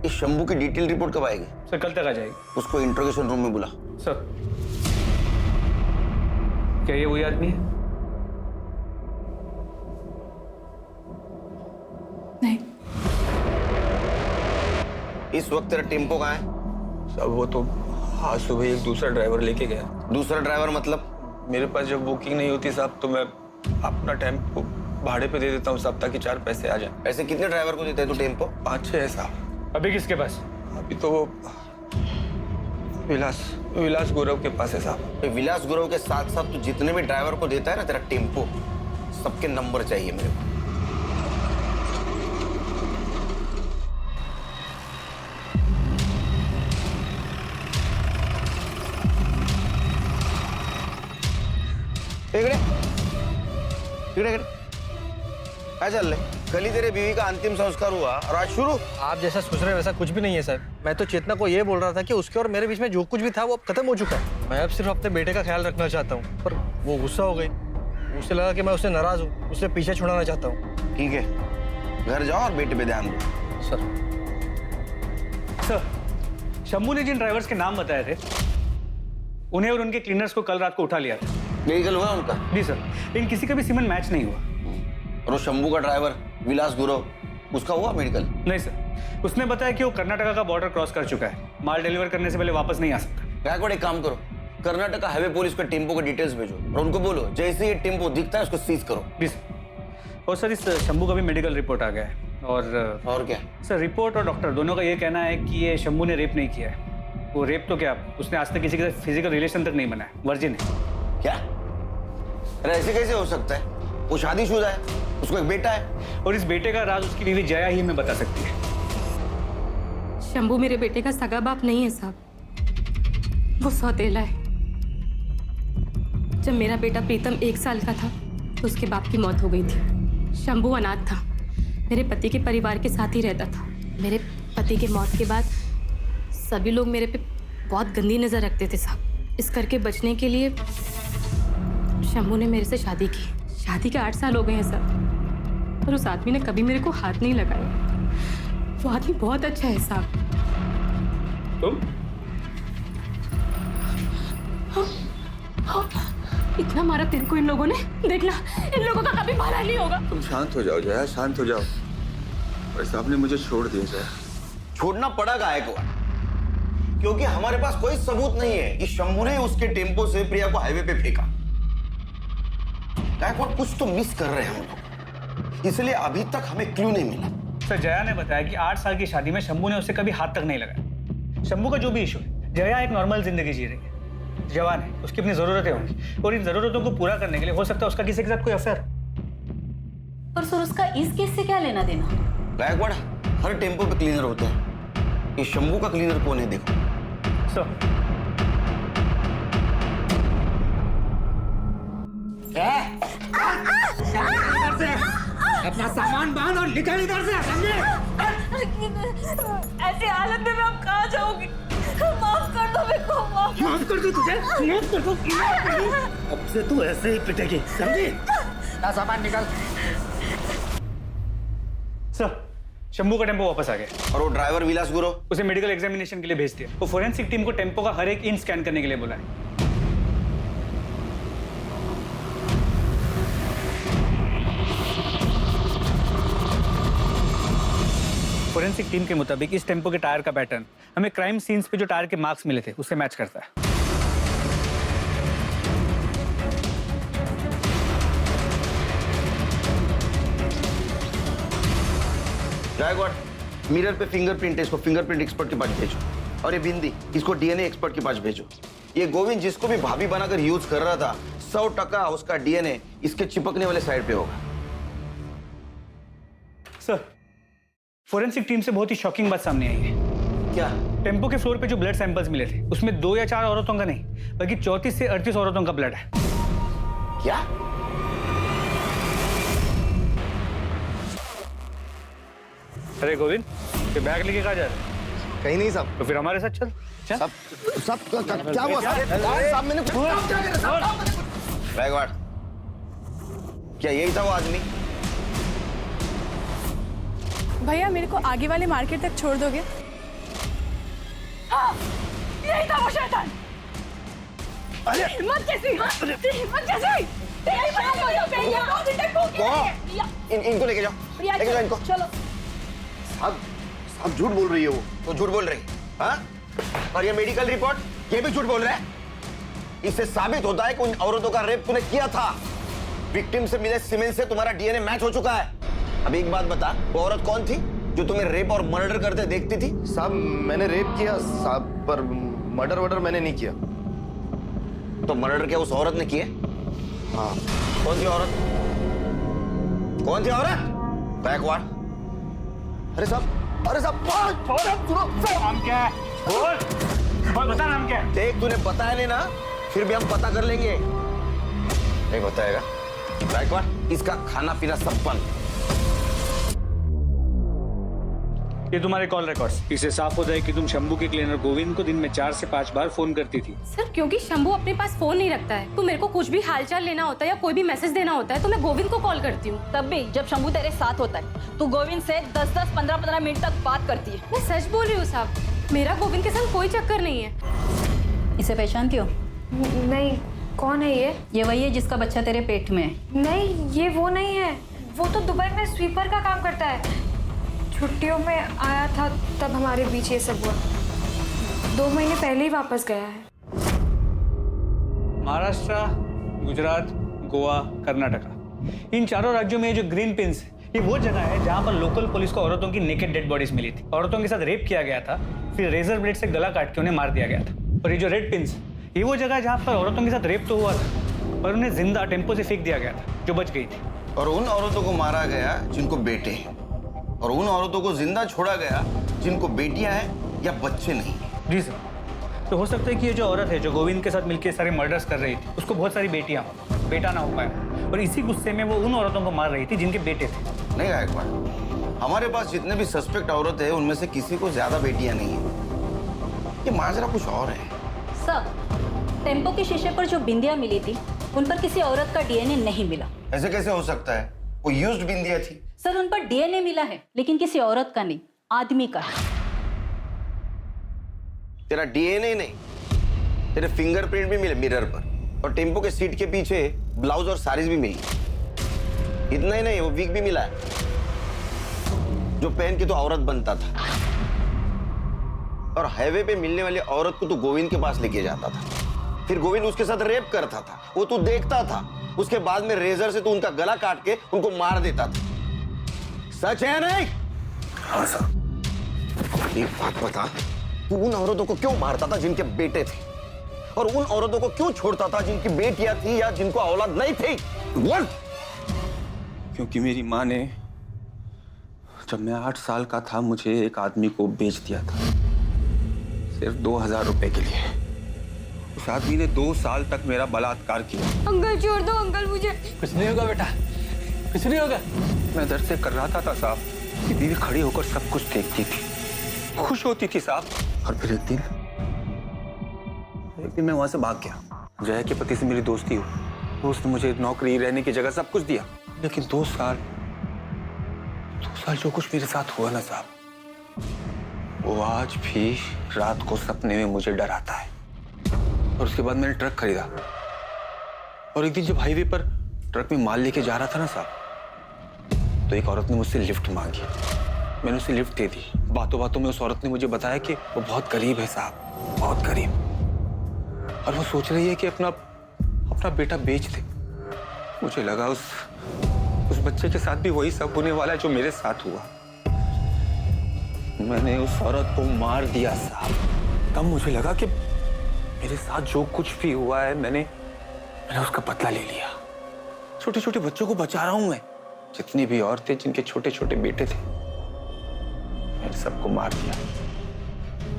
इस शंभू की डिटेल रिपोर्ट कब आएगी? सर कल तक आ जाएगी। उसको इंट्रोगेशन रूम में बुला। सर, क्या ये वही आदमी है? नहीं। इस वक्त तेरा टेम्पो कहाँ है? साहब वो तो आज सुबह एक दूसरा ड्राइवर लेके गया। दूसरा ड्राइवर मतलब? मेरे पास जब बुकिंग नहीं होती साहब तो मैं अपना टेम्पो भाड़े पे दे देता हूँ साहब, ताकि 4 पैसे आ जाए। ऐसे कितने ड्राइवर को देते हैं तू टेम्पो? 5-6 है साहब। अभी किसके पास? अभी तो वो विलास गौरव के पास है साहब। विलास गौरव के साथ साथ तू जितने भी ड्राइवर को देता है ना तेरा टेम्पो, सबके नंबर चाहिए मेरे को। क्या चल रहा है? कल ही तेरे बीवी का अंतिम संस्कार हुआ और आज शुरू? आप जैसा सोच रहे हैं वैसा कुछ भी नहीं है सर। मैं तो चेतना को ये बोल रहा था कि उसके और मेरे बीच में जो कुछ भी था वो अब खत्म हो चुका है। मैं अब सिर्फ अपने बेटे का ख्याल रखना चाहता हूँ, पर वो गुस्सा हो गई। उसे लगा कि मैं उससे नाराज हूँ, उससे पीछे छुड़ाना चाहता हूँ। ठीक है, घर जाओ और बेटे पे ध्यान दो। सर, शंभू ने जिन ड्राइवर्स के नाम बताए थे उन्हें और उनके क्लीनर्स को कल रात को उठा लिया था। मेडिकल हुआ उनका? जी सर, लेकिन किसी का भी सीमेन मैच नहीं हुआ। और वो शंभू का ड्राइवर विलास गुरव, उसका हुआ मेडिकल? नहीं सर, उसने बताया कि वो कर्नाटका का बॉर्डर क्रॉस कर चुका है, माल डिलीवर करने से पहले वापस नहीं आ सकता। गायकवाड़, एक काम करो, कर्नाटका हाईवे पुलिस को टेम्पो के डिटेल्स भेजो और उनको बोलो जैसे ये टेम्पो दिखता है उसको सीज करो। जी सर। और सर इस शंभू का भी मेडिकल रिपोर्ट आ गया है। और क्या सर? रिपोर्ट और डॉक्टर दोनों का ये कहना है कि ये शंभू ने रेप नहीं किया है। वो रेप तो क्या, उसने आज तक किसी के साथ फिजिकल रिलेशन तक नहीं बनाया, वर्जिन है। क्या? अरे ऐसे कैसे हो सकता है? वो शादीशुदा है, उसको एक बेटा है। और इस बेटे का राज उसकी बीवी जया ही हमें बता सकती है। शंभू मेरे बेटे का सगा बाप नहीं है साहब, वो सौतेला है। जब मेरा बेटा प्रीतम 1 साल का था तो उसके बाप की मौत हो गई थी। शंभू अनाथ था, मेरे पति के परिवार के साथ ही रहता था। मेरे पति के मौत के बाद सभी लोग मेरे पे बहुत गंदी नज़र रखते थे साहब। इस करके बचने के लिए शंभू ने मेरे से शादी की। शादी के 8 साल हो गए हैं सर, पर उस आदमी ने कभी मेरे को हाथ नहीं लगाया। वो आदमी बहुत अच्छा है साहब। तुम? इतना मारा तेरे को इन लोगों ने, देखना इन लोगों का कभी भला नहीं होगा। तुम शांत हो जाओ जया, शांत हो जाओ। भाई साहब ने मुझे छोड़ दिया जया। छोड़ना पड़ा गायकवाड़, क्योंकि हमारे पास कोई सबूत नहीं है कि शंभू ने उसके टेम्पो से प्रिया को हाईवे पे फेंका। गायकवाड़, कुछ तो मिस कर रहे हैं हम लोग, इसलिए अभी तक हमें क्लू नहीं मिला। सर, जया ने बताया कि 8 साल की शादी में शंभू ने उसे कभी हाथ तक नहीं लगाया। शंभू का जो भी इशू है, जया एक नॉर्मल जिंदगी जी रही है, जवान है, उसकी अपनी जरूरतें होंगी और इन जरूरतों को पूरा करने के लिए हो सकता है उसका किसी के साथ कोई अफेयर। पर सर उसका इस केस से क्या लेना देना? गायकवाड़, हर टेम्पो पे क्लीनर होते हैं, ये शंभू का क्लीनर कौन है देखो। सर, अपना सामान बांध और निकल इधर से, समझे? ऐसी हालत में मैं अब कहाँ जाऊंगी? माफ कर दो मेरे को, माफ कर दो तुझे, माफ कर दो। अब से तू ऐसे ही पिटेगी, समझी? ना सामान निकल। सर, शंभू का टेम्पो वापस आ गया। और वो ड्राइवर विलास गुरव, उसे मेडिकल एग्जामिनेशन के लिए भेज दिया। वो फोरेंसिक टीम को टेम्पो का हर एक इंच स्कैन करने के लिए बोला है। फोरेंसिक टीम के मुताबिक इस टेम्पो के टायर का पैटर्न हमें क्राइम सीन्स पे जो टायर के मार्क्स मिले थे उससे मैच करता है। गायकवाड़, मिरर पे फिंगरप्रिंट है, इसको फिंगरप्रिंट एक्सपर्ट के पास भेजो। और ये बिंदी, इसको डीएनए एक्सपर्ट के पास भेजो। ये गोविंद जिसको भी भाभी बनाकर यूज कर रहा था, 100% उसका डीएनए इसके चिपकने वाले साइड पे होगा। सर, फोरेंसिक टीम से बहुत ही शॉकिंग बात सामने आई है। क्या? टेम्पो के फ्लोर पे जो ब्लड सैंपल्स मिले थे उसमें 2 या 4 औरतों का नहीं बल्कि 34 से 38 औरतों का ब्लड है। क्या? अरे गोविंद, ये बैग लेके कहाँ जा रहे हैं? कहीं नहीं साहब। तो फिर हमारे साथ चल। सब क्या हुआ साहब? मैंने गायकवाड़, क्या यही था वो आदमी? भैया मेरे को आगे वाले मार्केट तक छोड़ दोगे? हाँ, यही था वो शैतान। अरे हिम्मत कैसी? हाँ, हिम्मत कैसी? इनको लेके जाओ, लेके जाओ इनको। चलो। साहब झूठ बोल रही है वो। तो झूठ बोल रही है, हाँ? और ये मेडिकल रिपोर्ट, ये भी झूठ बोल रहा है। इससे साबित होता है कि उन औरतों का रेप तूने किया था। विक्टिम से मिले सीमेंट से तुम्हारा डीएनए मैच हो चुका है। अब एक बात बता, वो औरत कौन थी जो तुम्हें रेप और मर्डर करते देखती थी? साहब मैंने रेप किया साहब, पर मर्डर मैंने नहीं किया। तो मर्डर क्या उस औरत ने किया? हाँ। कौन थी औरत? कौन थी औरत? गायकवाड़। अरे साहब, अरे साहब, सुनो। नाम क्या है? बोल बता, नाम क्या है? देख, तूने बताया नहीं ना, फिर भी हम पता कर लेंगे। नहीं बताएगा? गायकवाड़, इसका खाना पीना सब बंद। ये तुम्हारे कॉल रिकॉर्ड्स। इससे साफ हो जाए कि तुम शंभू के क्लीनर गोविंद को दिन में 4 से 5 बार फोन करती थी। सर, क्योंकि शंभू अपने पास फोन नहीं रखता है, तो मेरे को कुछ भी हालचाल लेना होता है या कोई भी मैसेज देना होता है तो मैं गोविंद को कॉल करती हूँ। तब भी जब शंभू तेरे साथ होता है तो गोविंद से 10-10, 15-15 मिनट तक बात करती है। मैं सच बोल रही हूँ साहब, मेरा गोविंद के संग कोई चक्कर नहीं है। इसे पहचानती हो? नहीं, कौन है ये? ये वही है जिसका बच्चा तेरे पेट में है। नहीं, ये वो नहीं है। वो तो दुबई में स्वीपर का काम करता है। छुट्टियों में आया था तब हमारे बीच ये सब हुआ। 2 महीने पहले ही वापस गया है। महाराष्ट्र, गुजरात, गोवा, कर्नाटका, इन चारों राज्यों में जो ग्रीन पिंस, ये वो जगह है जहाँ पर लोकल पुलिस को औरतों की नेकेड डेड बॉडीज मिली थी। औरतों के साथ रेप किया गया था, फिर रेजर ब्लेड से गला काट के उन्हें मार दिया गया था। और ये जो रेड पिंस, ये वो जगह है जहाँ पर औरतों के साथ रेप तो हुआ था और उन्हें जिंदा टेम्पो से फेंक दिया गया था, जो बच गई थी। और उन औरतों को मारा गया जिनको बेटे हैं, और उन औरतों को जिंदा छोड़ा गया जिनको बेटियां हैं या बच्चे नहीं। जी सर। तो हो सकता है कि ये जो औरत है जो गोविंद के साथ मिलकर सारे मर्डर्स कर रही थी, उसको बहुत सारी बेटियां हो, बेटा ना हो पाया, और इसी गुस्से में वो उन औरतों को मार रही थी जिनके बेटे थे। नहीं गायकवाड़, हमारे पास जितने भी सस्पेक्ट औरत है उनमें से किसी को ज्यादा बेटियां नहीं है। ये माजरा कुछ और है। सर, टेम्पो के शीशे पर जो बिंदियां मिली थी उन पर किसी औरत का डीएनए नहीं मिला। ऐसे कैसे हो सकता है? वो यूज्ड बिंदियां थी। सर, उन पर डीएनए मिला है लेकिन किसी औरत का नहीं, आदमी का है। तेरा डीएनए नहीं, तेरे फिंगरप्रिंट भी मिले मिरर पर, और टेम्पो के सीट के पीछे ब्लाउज और साड़ीज भी मिली। इतना ही नहीं, वो विग भी मिला है जो पहन के तो औरत बनता था। और हाईवे पे मिलने वाली औरत को तो गोविंद के पास लेके जाता था, फिर गोविंद उसके साथ रेप करता था, वो तू देखता था। उसके बाद में रेजर से तू उनका गला काट के उनको मार देता था। सच है नहीं? हाँ सर। एक बात बता, तू उन औरतों को क्यों मारता था जिनके बेटे थे, और उन औरतों को क्यों छोड़ता था जिनकी बेटियां थी या जिनको औलाद नहीं थी? बोल। क्योंकि मेरी माँ ने जब मैं 8 साल का था मुझे एक आदमी को बेच दिया था, सिर्फ 2000 रुपए के लिए। उस आदमी ने 2 साल तक मेरा बलात्कार किया। अंकल छोड़ दो अंकल, मुझे कुछ नहीं होगा बेटा, कुछ नहीं होगा। मैं दर्द से कर रहा था साहब कि बीवी खड़ी होकर सब कुछ देखती थी, खुश होती थी साहब। और फिर एक दिन मैं वहां से भाग गया। जया के पति से मेरी दोस्ती हुई, तो उसने मुझे नौकरी, रहने की जगह सब कुछ दिया। लेकिन 2 साल जो कुछ मेरे साथ हुआ ना साहब, वो आज भी रात को सपने में मुझे डराता है। और उसके बाद मैंने ट्रक खरीदा, और एक दिन जब हाईवे पर ट्रक में माल लेके जा रहा था ना साहब, तो एक औरत ने मुझसे लिफ्ट मांगी। मैंने उसे लिफ्ट दे दी। बातों बातों में उस औरत ने मुझे बताया कि वो बहुत गरीब है साहब, बहुत गरीब, और वो सोच रही है कि अपना बेटा बेच दे। मुझे लगा उस बच्चे के साथ भी वही सब होने वाला है जो मेरे साथ हुआ। मैंने उस औरत को मार दिया साहब। तब मुझे लगा कि मेरे साथ जो कुछ भी हुआ है मैंने उसका बदला ले लिया। छोटे छोटे बच्चों को बचा रहा हूं मैं। जितनी भी औरतें जिनके छोटे छोटे बेटे थे, मैंने सबको मार दिया।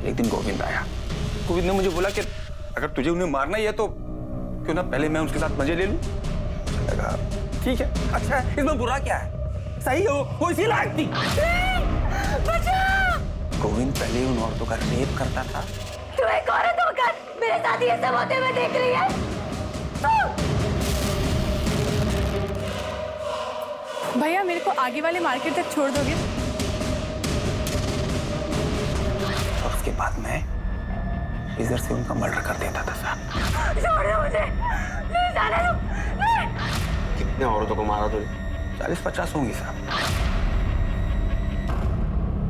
एक दिन गोविंद आया। गोविंद ने मुझे बोला कि अगर तुझे उन्हें मारना ही है तो क्यों ना पहले मैं उसके साथ मजे ले लूं। लगा ठीक है, अच्छा है, इसमें बुरा क्या है? सही हो, वो इसी लायक थी। गोविंद पहले उन औरतों का रेप करता था। तू एक औरत होकर मेरे साथ ये सब होते हुए देख रही है? भैया मेरे को आगे वाले मार्केट तक छोड़ दोगे? और उसके बाद मैं इधर से उनका मर्डर कर देता था साहब। छोड़ दो मुझे, नहीं जाने दो, नहीं। कितने औरतों को मारा तूने? 40-50 होंगी साहब।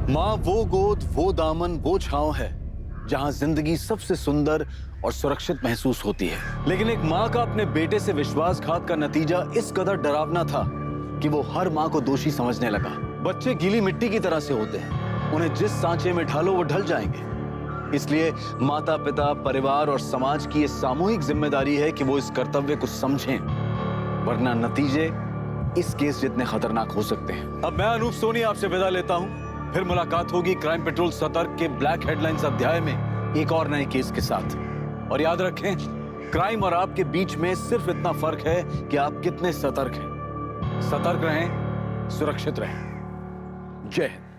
माँ वो गोद, वो दामन, वो छांव है जहां जिंदगी सबसे सुंदर और सुरक्षित महसूस होती है। लेकिन एक माँ का अपने बेटे से विश्वासघात का नतीजा इस कदर डरावना था कि वो हर माँ को दोषी समझने लगा। बच्चे गीली मिट्टी की तरह से होते हैं, उन्हें जिस सांचे में ढालो वो ढल जाएंगे। इसलिए माता पिता, परिवार और समाज की ये सामूहिक जिम्मेदारी है कि वो इस कर्तव्य को समझें, वरना नतीजे इस केस जितने खतरनाक हो सकते हैं। अब मैं अनूप सोनी आपसे विदा लेता हूं। फिर मुलाकात होगी क्राइम पेट्रोल सतर्क के ब्लैक हेडलाइंस अध्याय में एक और नए केस के साथ। और याद रखें, क्राइम और आपके बीच में सिर्फ इतना फर्क है कि आप कितने सतर्क हैं। सतर्क रहें, सुरक्षित रहें। जय हिंद।